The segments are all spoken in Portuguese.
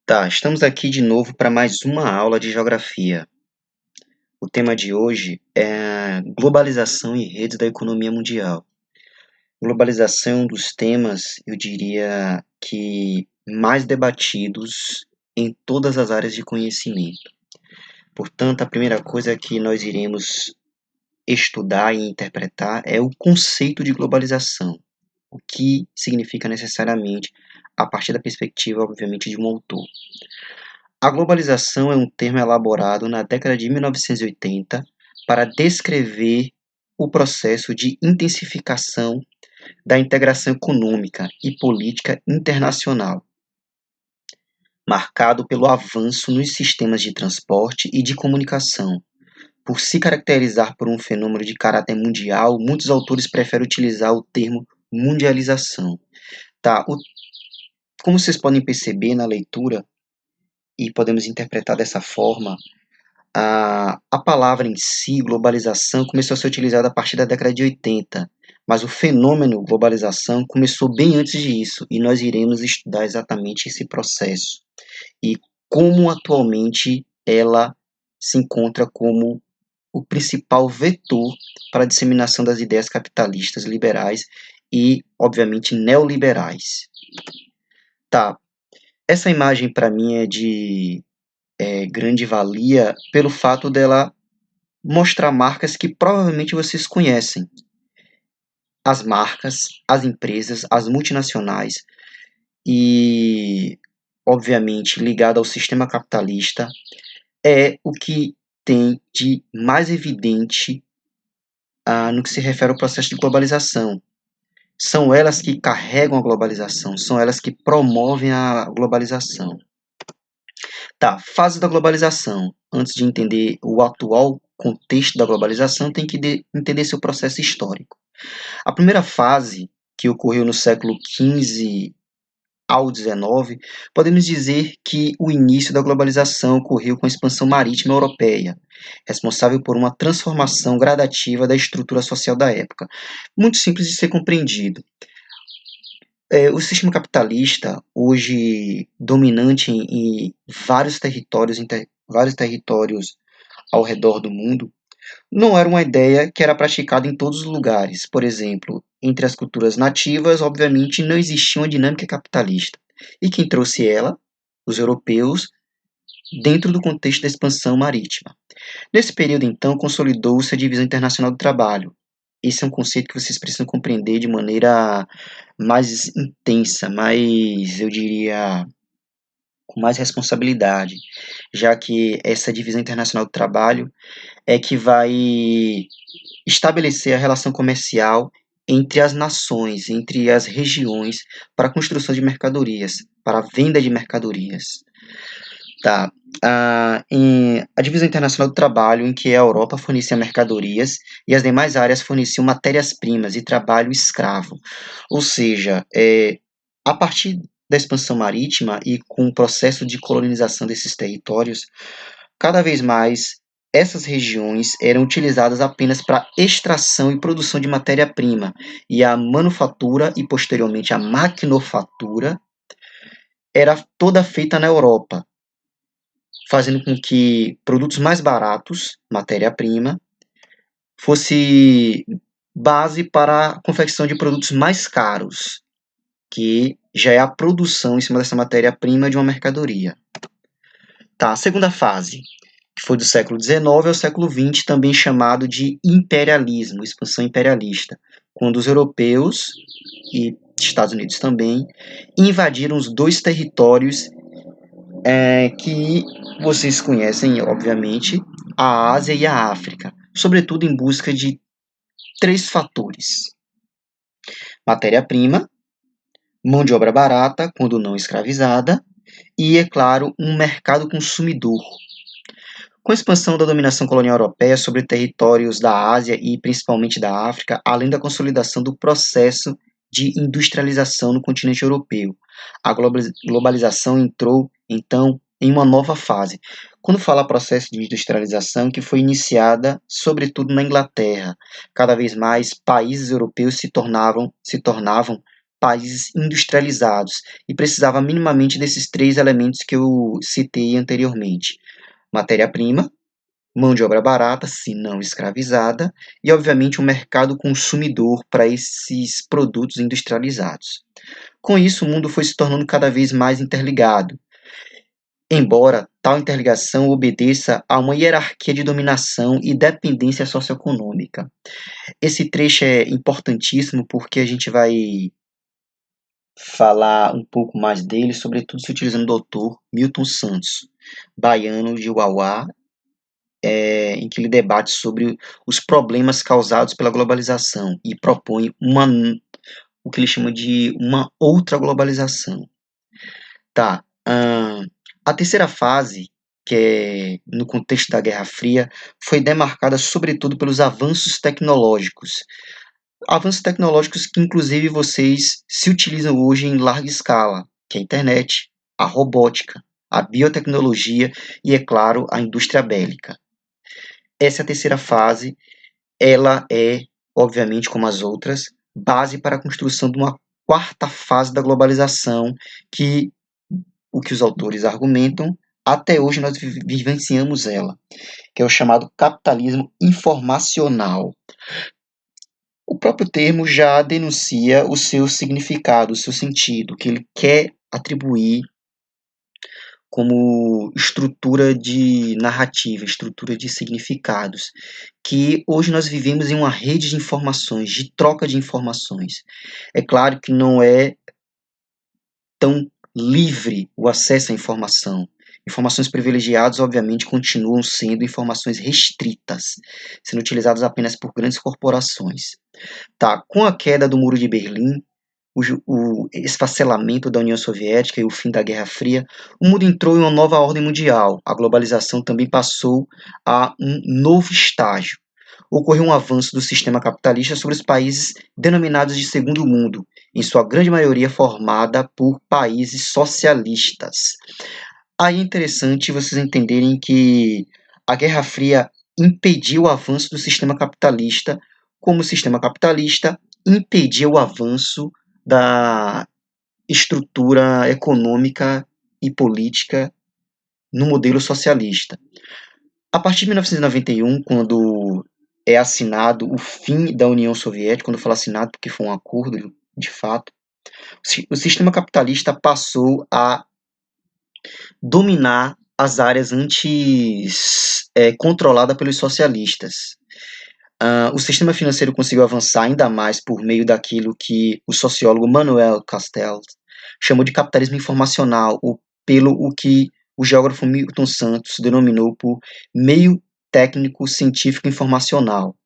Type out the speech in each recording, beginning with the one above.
Tá, estamos aqui de novo para mais uma aula de geografia. O tema de hoje é globalização e redes da economia mundial. Globalização é um dos temas, eu diria, que mais debatidos em todas as áreas de conhecimento. Portanto, a primeira coisa que nós iremos estudar e interpretar é o conceito de globalização. O que significa necessariamente a partir da perspectiva, obviamente, de um autor. A globalização é um termo elaborado na década de 1980 para descrever o processo de intensificação da integração econômica e política internacional, marcado pelo avanço nos sistemas de transporte e de comunicação. Por se caracterizar por um fenômeno de caráter mundial, muitos autores preferem utilizar o termo mundialização. Tá, como vocês podem perceber na leitura, e podemos interpretar dessa forma, a palavra em si, globalização, começou a ser utilizada a partir da década de 80, mas o fenômeno globalização começou bem antes disso, e nós iremos estudar exatamente esse processo e como atualmente ela se encontra como o principal vetor para a disseminação das ideias capitalistas liberais e, obviamente, neoliberais. Tá, essa imagem para mim é de grande valia pelo fato dela mostrar marcas que provavelmente vocês conhecem. As marcas, as empresas, as multinacionais e, obviamente, ligado ao sistema capitalista, é o que tem de mais evidente no que se refere ao processo de globalização. São elas que carregam a globalização, são elas que promovem a globalização. Tá, fase da globalização. Antes de entender o atual contexto da globalização, tem que entender seu processo histórico. A primeira fase, que ocorreu no século XV ao XIX, podemos dizer que o início da globalização ocorreu com a expansão marítima europeia, responsável por uma transformação gradativa da estrutura social da época. Muito simples de ser compreendido. O sistema capitalista, hoje dominante em vários territórios ao redor do mundo, não era uma ideia que era praticada em todos os lugares. Por exemplo, entre as culturas nativas, obviamente, não existia uma dinâmica capitalista. E quem trouxe ela? Os europeus, dentro do contexto da expansão marítima. Nesse período, então, consolidou-se a divisão internacional do trabalho. Esse é um conceito que vocês precisam compreender de maneira mais intensa, mais, eu diria, com mais responsabilidade, já que essa divisão internacional do trabalho é que vai estabelecer a relação comercial entre as nações, entre as regiões, para a construção de mercadorias, para a venda de mercadorias. Tá. A divisão internacional do trabalho, em que a Europa fornecia mercadorias e as demais áreas forneciam matérias-primas e trabalho escravo. Ou seja, a partir da expansão marítima e com o processo de colonização desses territórios, cada vez mais essas regiões eram utilizadas apenas para extração e produção de matéria-prima, e a manufatura e posteriormente a maquinofatura era toda feita na Europa, fazendo com que produtos mais baratos, matéria-prima, fosse base para a confecção de produtos mais caros, que já é a produção em cima dessa matéria-prima de uma mercadoria. Tá, a segunda fase, que foi do século XIX ao século XX, também chamado de imperialismo, expansão imperialista, quando os europeus e Estados Unidos também invadiram os dois territórios que vocês conhecem, obviamente, a Ásia e a África, sobretudo em busca de três fatores: matéria-prima, mão de obra barata, quando não escravizada, e, é claro, um mercado consumidor. Com a expansão da dominação colonial europeia sobre territórios da Ásia e principalmente da África, além da consolidação do processo de industrialização no continente europeu, a globalização entrou, então, em uma nova fase. Quando fala processo de industrialização, que foi iniciada sobretudo na Inglaterra, cada vez mais países europeus se tornavam países industrializados e precisava minimamente desses três elementos que eu citei anteriormente: matéria-prima, mão de obra barata, se não escravizada, e obviamente um mercado consumidor para esses produtos industrializados. Com isso, o mundo foi se tornando cada vez mais interligado, embora tal interligação obedeça a uma hierarquia de dominação e dependência socioeconômica. Esse trecho é importantíssimo porque a gente vai falar um pouco mais dele, sobretudo se utilizando o doutor Milton Santos, baiano de Uauá, em que ele debate sobre os problemas causados pela globalização e propõe o que ele chama de uma outra globalização. Tá. A terceira fase, que é no contexto da Guerra Fria, foi demarcada sobretudo pelos avanços tecnológicos. Avanços tecnológicos que, inclusive, vocês se utilizam hoje em larga escala, que é a internet, a robótica, a biotecnologia e, é claro, a indústria bélica. Essa é a terceira fase. Ela é, obviamente, como as outras, base para a construção de uma quarta fase da globalização, que o que os autores argumentam, até hoje nós vivenciamos ela, que é o chamado capitalismo informacional. O próprio termo já denuncia o seu significado, o seu sentido, que ele quer atribuir como estrutura de narrativa, estrutura de significados, que hoje nós vivemos em uma rede de informações, de troca de informações. É claro que não é tão livre o acesso à informação. Informações privilegiadas, obviamente, continuam sendo informações restritas, sendo utilizadas apenas por grandes corporações. Tá, com a queda do Muro de Berlim, o esfacelamento da União Soviética e o fim da Guerra Fria, o mundo entrou em uma nova ordem mundial. A globalização também passou a um novo estágio. Ocorreu um avanço do sistema capitalista sobre os países denominados de segundo mundo, em sua grande maioria formada por países socialistas. Aí é interessante vocês entenderem que a Guerra Fria impediu o avanço do sistema capitalista, como o sistema capitalista impedia o avanço da estrutura econômica e política no modelo socialista. A partir de 1991, quando é assinado o fim da União Soviética, quando eu falo assinado porque foi um acordo de fato, o sistema capitalista passou a dominar as áreas antes controladas pelos socialistas. O sistema financeiro conseguiu avançar ainda mais por meio daquilo que o sociólogo Manuel Castells chamou de capitalismo informacional, ou pelo o que o geógrafo Milton Santos denominou por meio técnico científico informacional.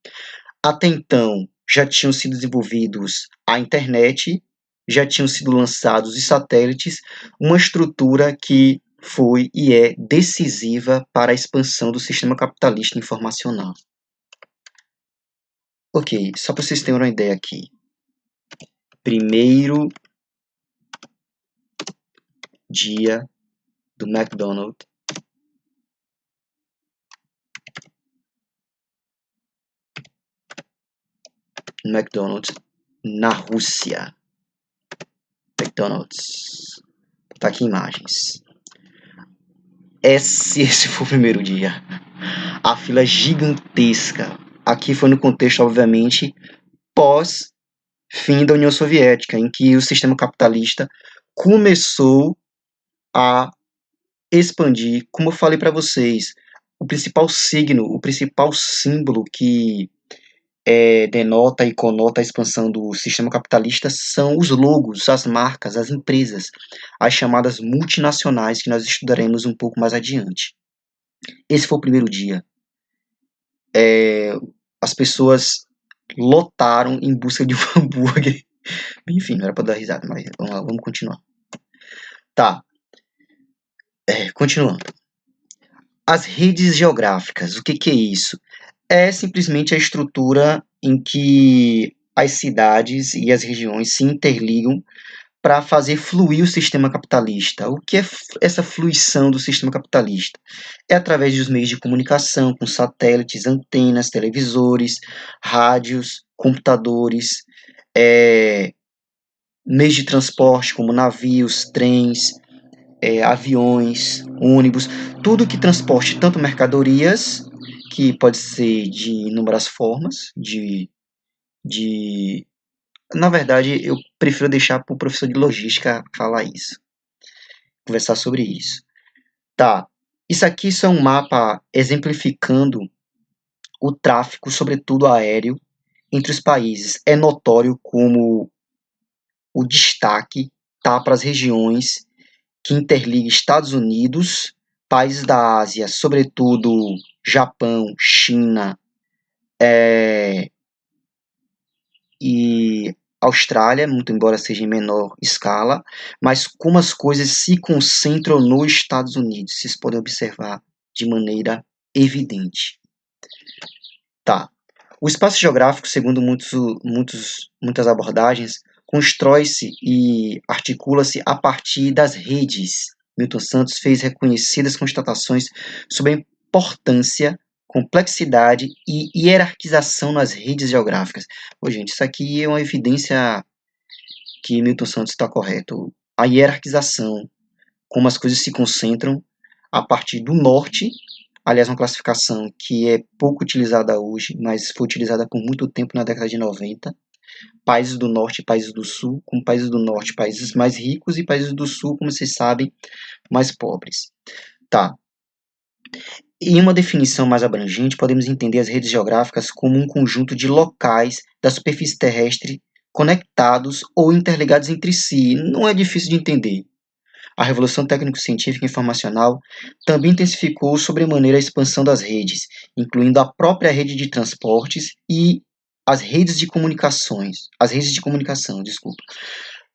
Até então, já tinham sido desenvolvidos a internet, já tinham sido lançados os satélites, uma estrutura que foi e é decisiva para a expansão do sistema capitalista informacional. Ok, só para vocês terem uma ideia aqui. Primeiro dia do McDonald's. McDonald's na Rússia. McDonald's. Tá aqui imagens. Esse foi o primeiro dia. A fila gigantesca. Aqui foi no contexto, obviamente, pós-fim da União Soviética, em que o sistema capitalista começou a expandir. Como eu falei para vocês, o principal signo, o principal símbolo que denota e conota a expansão do sistema capitalista são os logos, as marcas, as empresas, as chamadas multinacionais, que nós estudaremos um pouco mais adiante. Esse foi o primeiro dia. As pessoas lotaram em busca de um hambúrguer. Enfim, não era para dar risada, mas vamos lá, vamos continuar. Tá. Continuando. As redes geográficas, o que é isso? É simplesmente a estrutura em que as cidades e as regiões se interligam para fazer fluir o sistema capitalista. O que é essa fluição do sistema capitalista? É através dos meios de comunicação, com satélites, antenas, televisores, rádios, computadores, meios de transporte como navios, trens, aviões, ônibus, tudo que transporte tanto mercadorias, que pode ser de inúmeras formas, de... Na verdade, eu prefiro deixar para o professor de logística falar isso, conversar sobre isso. Tá, isso é um mapa exemplificando o tráfego, sobretudo aéreo, entre os países. É notório como o destaque está para as regiões que interliga Estados Unidos, países da Ásia, sobretudo Japão, China e Austrália, muito embora seja em menor escala, mas como as coisas se concentram nos Estados Unidos, vocês podem observar de maneira evidente. Tá. O espaço geográfico, segundo muitas abordagens, constrói-se e articula-se a partir das redes. Milton Santos fez reconhecidas constatações sobre a importância, complexidade e hierarquização nas redes geográficas. Pô, gente, isso aqui é uma evidência que Milton Santos está correto. A hierarquização, como as coisas se concentram a partir do norte. Aliás, uma classificação que é pouco utilizada hoje, mas foi utilizada por muito tempo na década de 90. Países do norte e países do sul, como países do norte, países mais ricos, e países do sul, como vocês sabem, mais pobres. Tá. Em uma definição mais abrangente, podemos entender as redes geográficas como um conjunto de locais da superfície terrestre conectados ou interligados entre si. Não é difícil de entender. A revolução técnico-científica e informacional também intensificou sobremaneira a expansão das redes, incluindo a própria rede de transportes e as redes de comunicação, desculpa.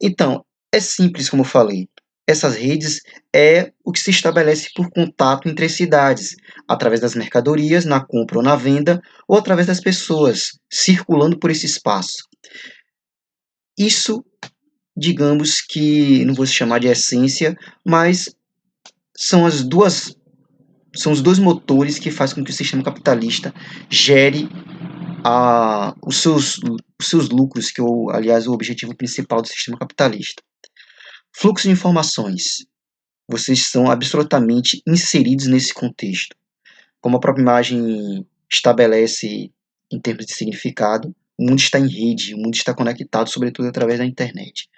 Então, é simples, como eu falei. Essas redes é o que se estabelece por contato entre as cidades, através das mercadorias, na compra ou na venda, ou através das pessoas circulando por esse espaço. Isso, digamos que, não vou chamar de essência, mas são os dois motores que fazem com que o sistema capitalista gere os seus lucros, que é, aliás, o objetivo principal do sistema capitalista. Fluxo de informações. Vocês são absolutamente inseridos nesse contexto. Como a própria imagem estabelece em termos de significado, o mundo está em rede, o mundo está conectado, sobretudo através da internet.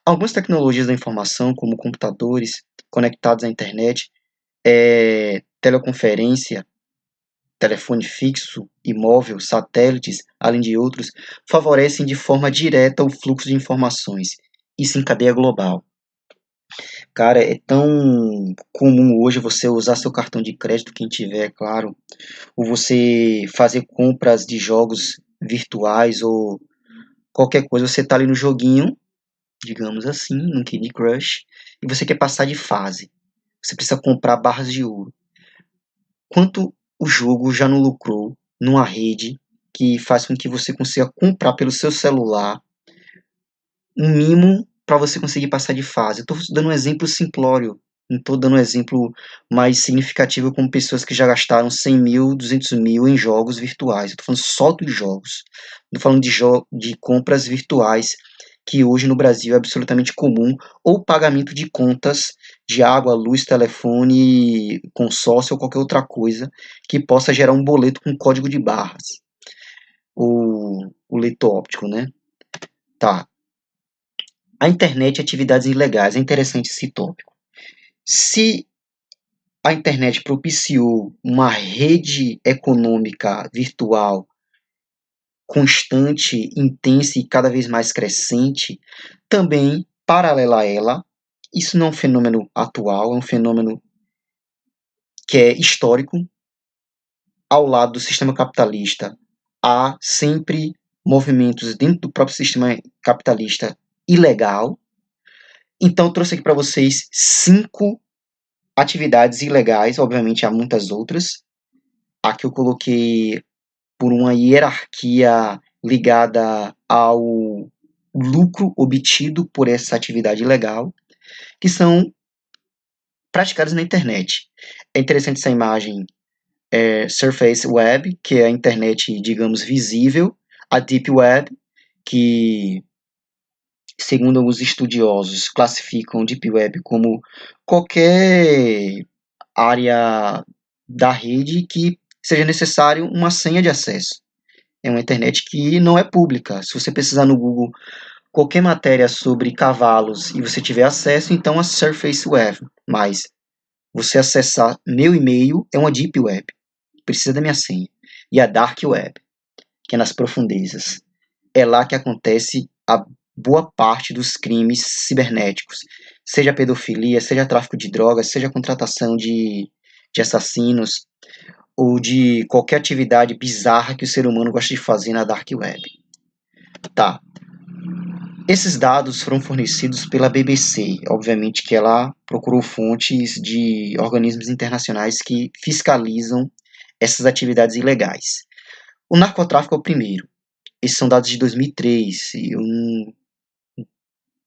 Algumas tecnologias da informação, como computadores conectados à internet, teleconferência, telefone fixo e móvel, satélites, além de outros, favorecem de forma direta o fluxo de informações. Isso em cadeia global. Cara, é tão comum hoje você usar seu cartão de crédito, quem tiver, é claro, ou você fazer compras de jogos virtuais ou qualquer coisa, você tá ali no joguinho, digamos assim, no Candy Crush, e você quer passar de fase. Você precisa comprar barras de ouro. Quanto o jogo já não lucrou numa rede que faz com que você consiga comprar pelo seu celular um mimo para você conseguir passar de fase. Eu estou dando um exemplo simplório, não estou dando um exemplo mais significativo como pessoas que já gastaram 100 mil, 200 mil em jogos virtuais. Eu estou falando só dos jogos. Estou falando de compras virtuais que hoje no Brasil é absolutamente comum, ou pagamento de contas de água, luz, telefone, consórcio ou qualquer outra coisa que possa gerar um boleto com código de barras. O leitor óptico, né? Tá. A internet e atividades ilegais. É interessante esse tópico. Se a internet propiciou uma rede econômica virtual constante, intensa e cada vez mais crescente, também, paralela a ela, isso não é um fenômeno atual, é um fenômeno que é histórico. Ao lado do sistema capitalista, há sempre movimentos dentro do próprio sistema capitalista ilegal. Então, eu trouxe aqui para vocês 5 atividades ilegais, obviamente há muitas outras. Aqui eu coloquei por uma hierarquia ligada ao lucro obtido por essa atividade ilegal, que são praticadas na internet. É interessante essa imagem, Surface Web, que é a internet, digamos, visível, a Deep Web, que segundo alguns estudiosos, classificam o Deep Web como qualquer área da rede que seja necessário uma senha de acesso. É uma internet que não é pública. Se você precisar no Google qualquer matéria sobre cavalos e você tiver acesso, então a Surface Web. Mas você acessar meu e-mail é uma Deep Web. Precisa da minha senha. E a Dark Web, que é nas profundezas. É lá que acontece a boa parte dos crimes cibernéticos. Seja pedofilia, seja tráfico de drogas, seja contratação de assassinos, ou de qualquer atividade bizarra que o ser humano gosta de fazer na Dark Web. Tá. Esses dados foram fornecidos pela BBC, obviamente que ela procurou fontes de organismos internacionais que fiscalizam essas atividades ilegais. O narcotráfico é o primeiro. Esses são dados de 2003, e eu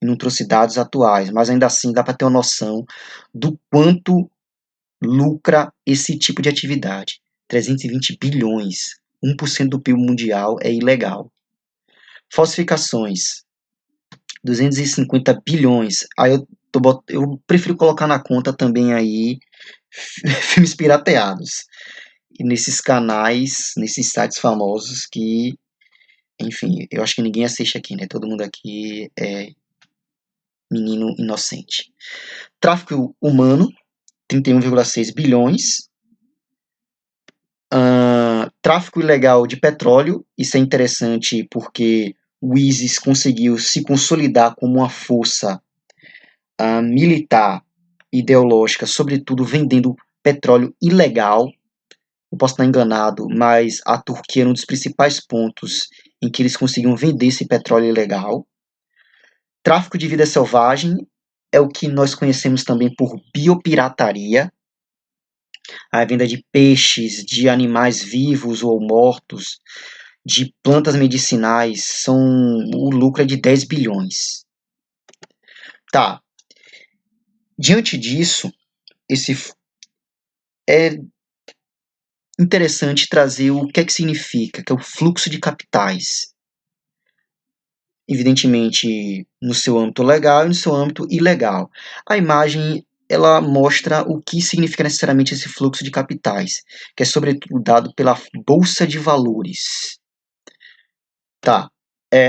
não trouxe dados atuais, mas ainda assim dá para ter uma noção do quanto lucra esse tipo de atividade. 320 bilhões, 1% do PIB mundial é ilegal. Falsificações, 250 bilhões. Aí eu prefiro colocar na conta também aí filmes pirateados. E nesses canais, nesses sites famosos que, enfim, eu acho que ninguém assiste aqui, né? Todo mundo aqui é menino inocente. Tráfico humano, 31,6 bilhões. Tráfico ilegal de petróleo, isso é interessante porque o ISIS conseguiu se consolidar como uma força militar ideológica, sobretudo vendendo petróleo ilegal. Eu posso estar enganado, mas a Turquia era um dos principais pontos em que eles conseguiam vender esse petróleo ilegal. Tráfico de vida selvagem é o que nós conhecemos também por biopirataria, a venda de peixes, de animais vivos ou mortos, de plantas medicinais, o lucro é de 10 bilhões. Tá. Diante disso, é interessante trazer o que é que significa, que é o fluxo de capitais. Evidentemente, no seu âmbito legal e no seu âmbito ilegal. A imagem ela mostra o que significa necessariamente esse fluxo de capitais, que é sobretudo dado pela bolsa de valores. Tá.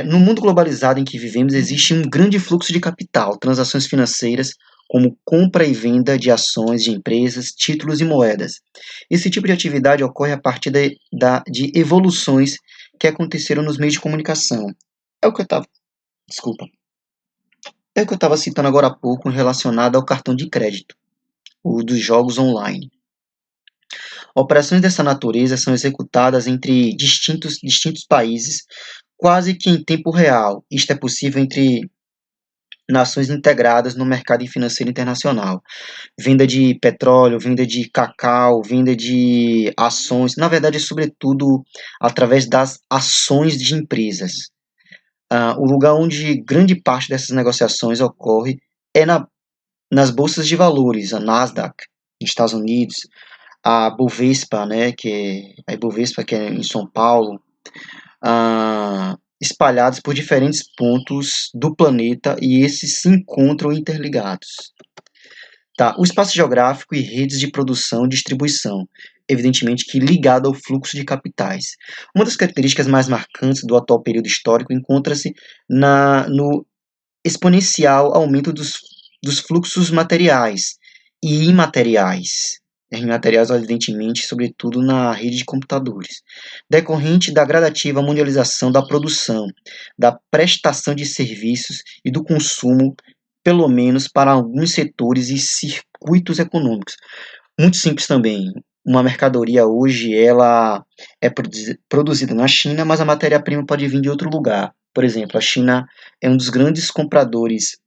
No mundo globalizado em que vivemos, existe um grande fluxo de capital, transações financeiras, como compra e venda de ações de empresas, títulos e moedas. Esse tipo de atividade ocorre a partir de evoluções que aconteceram nos meios de comunicação. É o que eu estava. Desculpa. É o que eu estava citando agora há pouco relacionado ao cartão de crédito, o dos jogos online. Operações dessa natureza são executadas entre distintos países, quase que em tempo real. Isto é possível entre nações integradas no mercado financeiro internacional. Venda de petróleo, venda de cacau, venda de ações, na verdade, sobretudo através das ações de empresas. O lugar onde grande parte dessas negociações ocorre é nas bolsas de valores, a Nasdaq, nos Estados Unidos, a Bovespa, né, a Ibovespa, que é em São Paulo, espalhados por diferentes pontos do planeta e esses se encontram interligados. Tá, o espaço geográfico e redes de produção e distribuição, evidentemente que ligado ao fluxo de capitais. Uma das características mais marcantes do atual período histórico encontra-se no exponencial aumento dos fluxos materiais e imateriais. Imateriais, evidentemente, sobretudo na rede de computadores, decorrente da gradativa mundialização da produção, da prestação de serviços e do consumo, pelo menos para alguns setores e circuitos econômicos. Muito simples também. Uma mercadoria hoje ela é produzida na China, mas a matéria-prima pode vir de outro lugar. Por exemplo, a China é um dos grandes compradores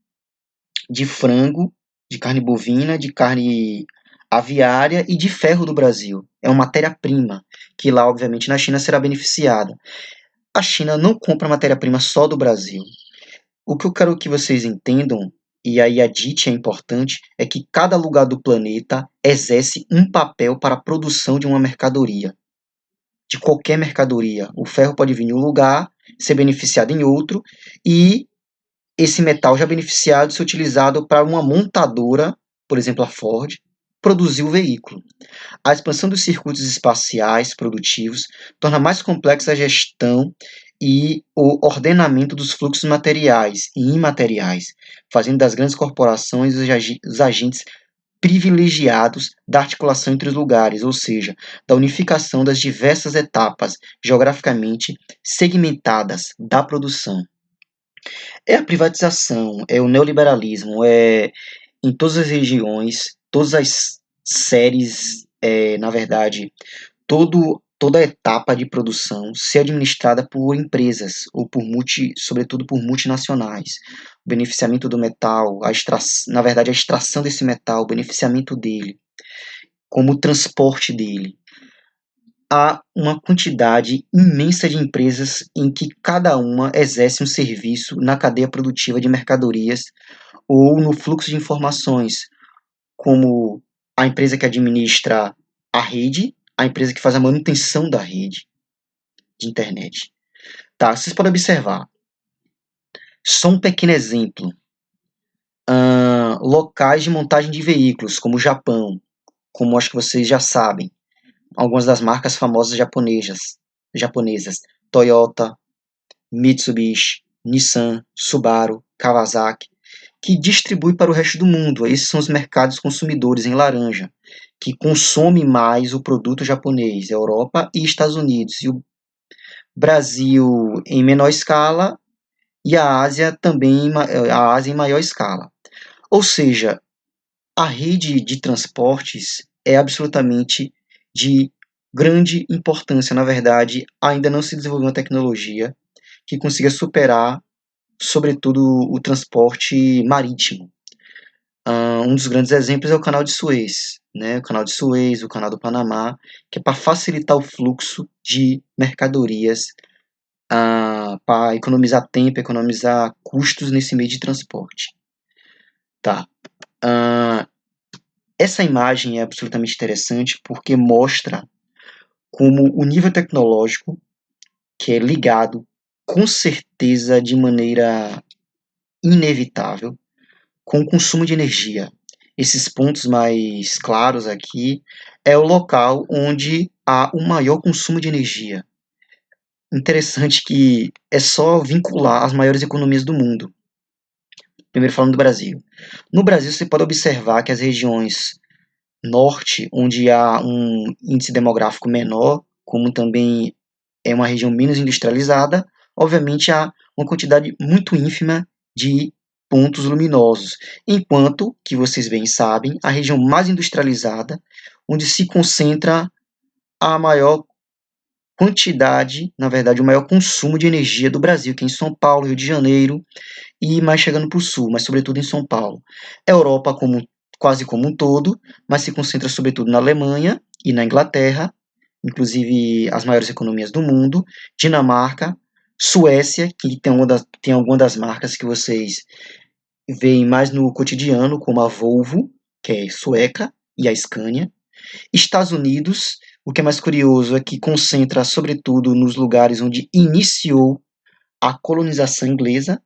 de frango, de carne bovina, de carne aviária e de ferro do Brasil. É uma matéria-prima que lá, obviamente, na China será beneficiada. A China não compra matéria-prima só do Brasil. O que eu quero que vocês entendam, e aí a DIT é importante, é que cada lugar do planeta exerce um papel para a produção de uma mercadoria. De qualquer mercadoria. O ferro pode vir em um lugar, ser beneficiado em outro, e esse metal já beneficiado de ser utilizado para uma montadora, por exemplo, a Ford, produzir o veículo. A expansão dos circuitos espaciais produtivos torna mais complexa a gestão e o ordenamento dos fluxos materiais e imateriais, fazendo das grandes corporações os agentes privilegiados da articulação entre os lugares, ou seja, da unificação das diversas etapas geograficamente segmentadas da produção. É a privatização, é o neoliberalismo, é em todas as regiões, todas as séries, na verdade, toda a etapa de produção ser administrada por empresas ou sobretudo por multinacionais. O beneficiamento do metal, na verdade, a extração desse metal, o beneficiamento dele, como o transporte dele. Há uma quantidade imensa de empresas em que cada uma exerce um serviço na cadeia produtiva de mercadorias ou no fluxo de informações, como a empresa que administra a rede, a empresa que faz a manutenção da rede de internet. Tá, vocês podem observar. Só um pequeno exemplo. Locais de montagem de veículos, como o Japão, como acho que vocês já sabem. Algumas das marcas famosas japonesas. Toyota, Mitsubishi, Nissan, Subaru, Kawasaki, que distribui para o resto do mundo. Esses são os mercados consumidores em laranja, que consomem mais o produto japonês, Europa e Estados Unidos. E o Brasil em menor escala e a Ásia também, a Ásia em maior escala. Ou seja, a rede de transportes é absolutamente de grande importância. Na verdade, ainda não se desenvolveu uma tecnologia que consiga superar, sobretudo, o transporte marítimo. Um dos grandes exemplos é o Canal de Suez, né? O Canal de Suez, o Canal do Panamá, que é para facilitar o fluxo de mercadorias, para economizar tempo, economizar custos nesse meio de transporte. Tá. Essa imagem é absolutamente interessante porque mostra como o nível tecnológico, que é ligado com certeza de maneira inevitável com o consumo de energia. Esses pontos mais claros aqui é o local onde há o maior consumo de energia. Interessante que é só vincular as maiores economias do mundo. Primeiro falando do Brasil. No Brasil você pode observar que as regiões norte, onde há um índice demográfico menor, como também é uma região menos industrializada, obviamente há uma quantidade muito ínfima de pontos luminosos, enquanto que vocês bem sabem, a região mais industrializada, onde se concentra a maior quantidade, na verdade, o maior consumo de energia do Brasil, que é em São Paulo, Rio de Janeiro e mais chegando para o sul, mas sobretudo em São Paulo. Europa quase como um todo, mas se concentra sobretudo na Alemanha e na Inglaterra, inclusive as maiores economias do mundo, Dinamarca, Suécia, que tem algumas das marcas que vocês veem mais no cotidiano, como a Volvo, que é sueca, e a Scania. Estados Unidos, o que é mais curioso é que concentra sobretudo nos lugares onde iniciou a colonização inglesa,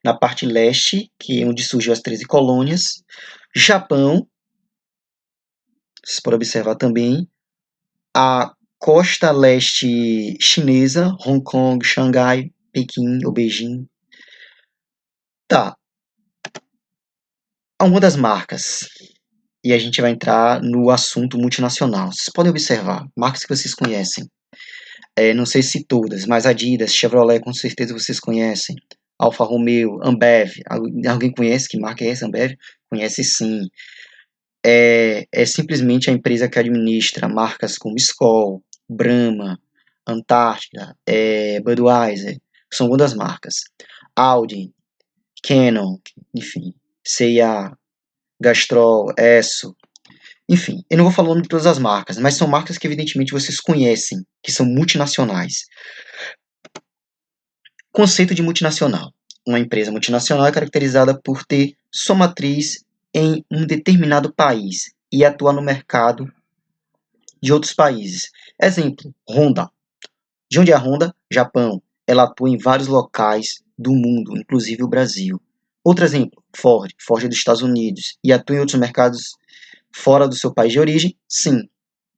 na parte leste, que é onde surgiu as 13 colônias. Japão, vocês podem observar também, a costa leste chinesa, Hong Kong, Xangai, Pequim ou Beijing. Tá. Uma das marcas, e a gente vai entrar no assunto multinacional. Vocês podem observar, marcas que vocês conhecem. Não sei se todas, mas Adidas, Chevrolet, com certeza vocês conhecem. Alfa Romeo, Ambev. Alguém conhece que marca é essa, Ambev? Conhece sim. É simplesmente a empresa que administra marcas como Skol, Brahma, Antártica, Budweiser, são algumas das marcas. Audi, Canon, enfim, C&A, Gastrol, Esso, enfim, eu não vou falar o nome de todas as marcas, mas são marcas que evidentemente vocês conhecem, que são multinacionais. Conceito de multinacional. Uma empresa multinacional é caracterizada por ter sua matriz em um determinado país e atuar no mercado de outros países. Exemplo, Honda. De onde é a Honda? Japão. ela atua em vários locais do mundo, inclusive o Brasil. Outro exemplo, Ford. Ford é dos Estados Unidos e atua em outros mercados fora do seu país de origem? Sim.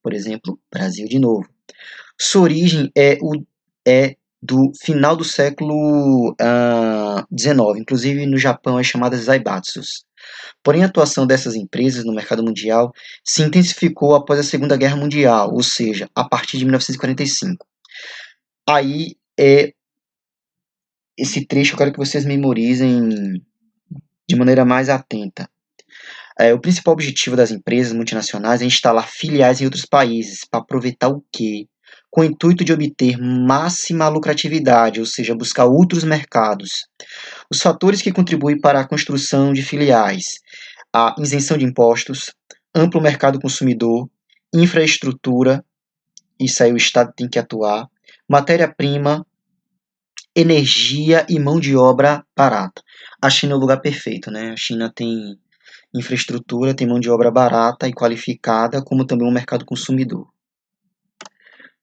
Por exemplo, Brasil de novo. Sua origem é do final do século XIX, inclusive no Japão é chamada Zaibatsus. Porém, a atuação dessas empresas no mercado mundial se intensificou após a Segunda Guerra Mundial, ou seja, a partir de 1945. Aí, esse trecho eu quero que vocês memorizem de maneira mais atenta. O principal objetivo das empresas multinacionais é instalar filiais em outros países para aproveitar o quê? Com o intuito de obter máxima lucratividade, ou seja, buscar outros mercados. Os fatores que contribuem para a construção de filiais: a isenção de impostos, amplo mercado consumidor, infraestrutura, isso aí o Estado tem que atuar, matéria-prima, energia e mão de obra barata. A China é o lugar perfeito, né? A China tem infraestrutura, tem mão de obra barata e qualificada, como também um mercado consumidor.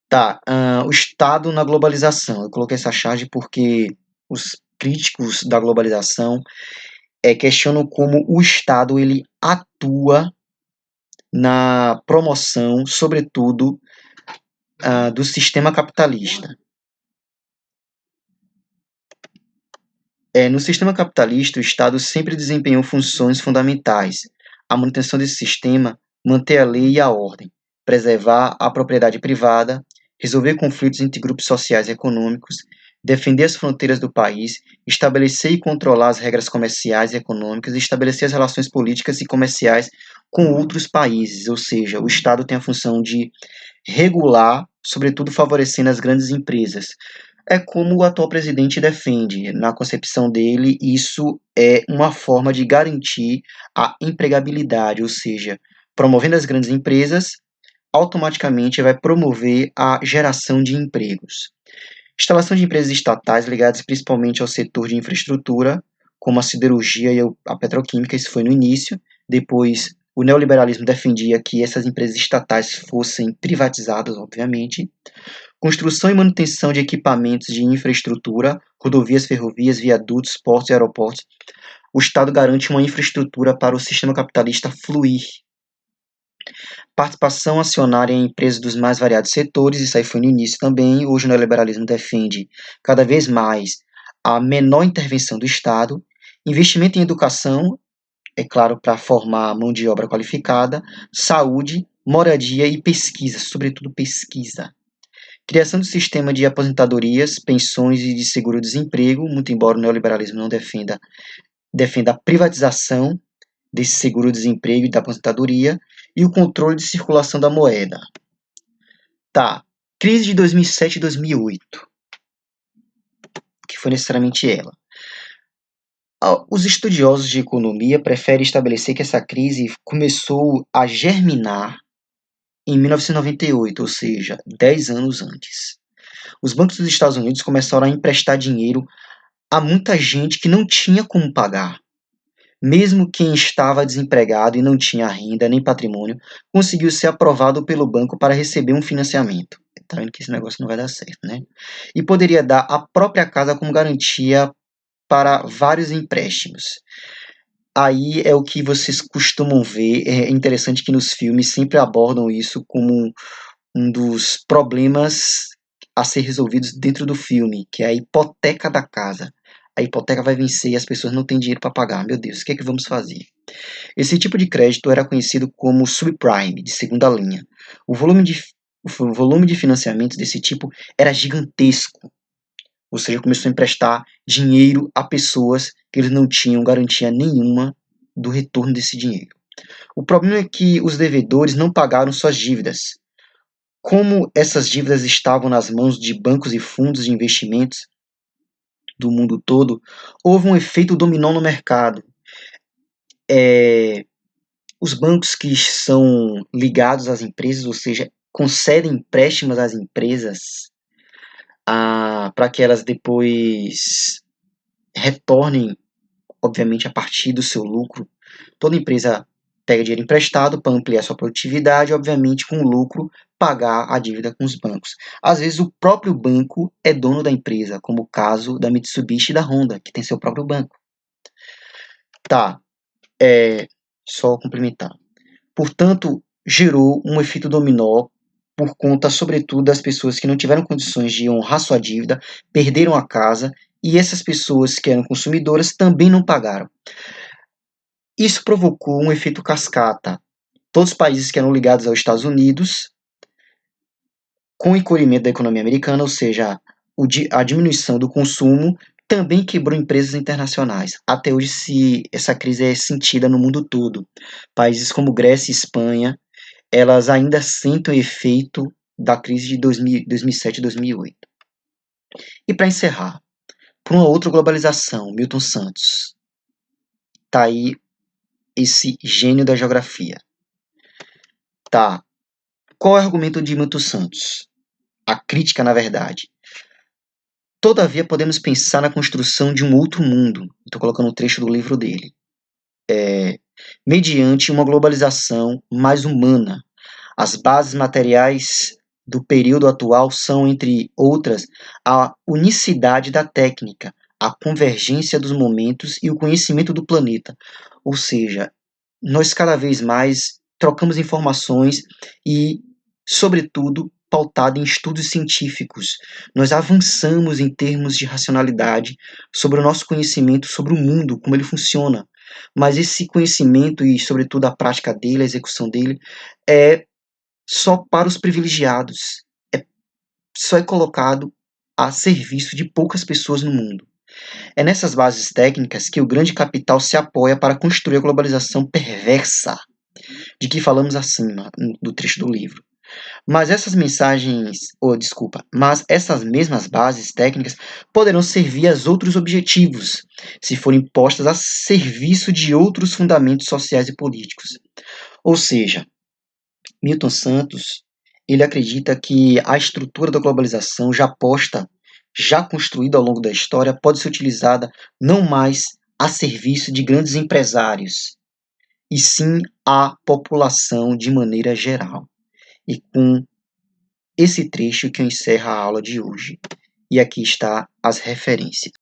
Tá, o Estado na globalização. Eu coloquei essa charge porque os críticos da globalização questionam como o Estado ele atua na promoção, sobretudo, do sistema capitalista. No sistema capitalista, o Estado sempre desempenhou funções fundamentais: a manutenção desse sistema, manter a lei e a ordem, preservar a propriedade privada, resolver conflitos entre grupos sociais e econômicos, defender as fronteiras do país, estabelecer e controlar as regras comerciais e econômicas e estabelecer as relações políticas e comerciais com outros países. Ou seja, o Estado tem a função de regular, sobretudo favorecendo as grandes empresas. É como o atual presidente defende. Na concepção dele, isso é uma forma de garantir a empregabilidade, ou seja, promovendo as grandes empresas, automaticamente vai promover a geração de empregos. Instalação de empresas estatais ligadas principalmente ao setor de infraestrutura, como a siderurgia e a petroquímica, isso foi no início. Depois, o neoliberalismo defendia que essas empresas estatais fossem privatizadas, obviamente. Construção e manutenção de equipamentos de infraestrutura, rodovias, ferrovias, viadutos, portos e aeroportos. O Estado garante uma infraestrutura para o sistema capitalista fluir. Participação acionária em empresas dos mais variados setores, isso aí foi no início também. Hoje o neoliberalismo defende cada vez mais a menor intervenção do Estado. Investimento em educação, é claro, para formar mão de obra qualificada. Saúde, moradia e pesquisa, sobretudo pesquisa. Criação do sistema de aposentadorias, pensões e de seguro-desemprego, muito embora o neoliberalismo não defenda a privatização desse seguro-desemprego e da aposentadoria, e o controle de circulação da moeda. Tá, crise de 2007 e 2008, que foi necessariamente ela. Os estudiosos de economia preferem estabelecer que essa crise começou a germinar em 1998, ou seja, 10 anos antes. Os bancos dos Estados Unidos começaram a emprestar dinheiro a muita gente que não tinha como pagar. Mesmo quem estava desempregado e não tinha renda nem patrimônio, conseguiu ser aprovado pelo banco para receber um financiamento. Tá vendo que esse negócio não vai dar certo, né? E poderia dar a própria casa como garantia para vários empréstimos. Aí é o que vocês costumam ver. É interessante que nos filmes sempre abordam isso como um dos problemas a ser resolvidos dentro do filme, que é a hipoteca da casa. A hipoteca vai vencer e as pessoas não têm dinheiro para pagar. Meu Deus, o que é que vamos fazer? Esse tipo de crédito era conhecido como subprime, de segunda linha. O volume de financiamento desse tipo era gigantesco. Ou seja, começou a emprestar dinheiro a pessoas que eles não tinham garantia nenhuma do retorno desse dinheiro. O problema é que os devedores não pagaram suas dívidas. Como essas dívidas estavam nas mãos de bancos e fundos de investimentos do mundo todo, houve um efeito dominó no mercado. Os bancos que são ligados às empresas, ou seja, concedem empréstimos às empresas para que elas depois retornem, obviamente, a partir do seu lucro. Toda empresa pega dinheiro emprestado para ampliar sua produtividade, obviamente com lucro, pagar a dívida com os bancos. Às vezes o próprio banco é dono da empresa, como o caso da Mitsubishi e da Honda, que tem seu próprio banco. Tá, só complementar. Portanto, gerou um efeito dominó por conta, sobretudo, das pessoas que não tiveram condições de honrar sua dívida, perderam a casa, e essas pessoas que eram consumidoras também não pagaram. Isso provocou um efeito cascata. Todos os países que eram ligados aos Estados Unidos, com o encolhimento da economia americana, ou seja, a diminuição do consumo, também quebrou empresas internacionais. Até hoje, essa crise é sentida no mundo todo. Países como Grécia e Espanha, elas ainda sentem o efeito da crise de 2007 e 2008. E para encerrar, por uma outra globalização, Milton Santos. Tá aí esse gênio da geografia. Tá. Qual é o argumento de Milton Santos? A crítica, na verdade. Todavia, podemos pensar na construção de um outro mundo. Estou colocando um trecho do livro dele. Mediante uma globalização mais humana. As bases materiais do período atual são, entre outras, a unicidade da técnica, a convergência dos momentos e o conhecimento do planeta. Ou seja, nós cada vez mais trocamos informações e, sobretudo, pautado em estudos científicos. Nós avançamos em termos de racionalidade sobre o nosso conhecimento sobre o mundo, como ele funciona. Mas esse conhecimento e, sobretudo, a prática dele, a execução dele, é só para os privilegiados. Só é colocado a serviço de poucas pessoas no mundo. É nessas bases técnicas que o grande capital se apoia para construir a globalização perversa de que falamos acima do trecho do livro. Mas essas mesmas bases técnicas poderão servir a outros objetivos, se forem postas a serviço de outros fundamentos sociais e políticos. Ou seja, Milton Santos, ele acredita que a estrutura da globalização já construída ao longo da história, pode ser utilizada não mais a serviço de grandes empresários, e sim a população de maneira geral. E com esse trecho que eu encerro a aula de hoje. E aqui está as referências.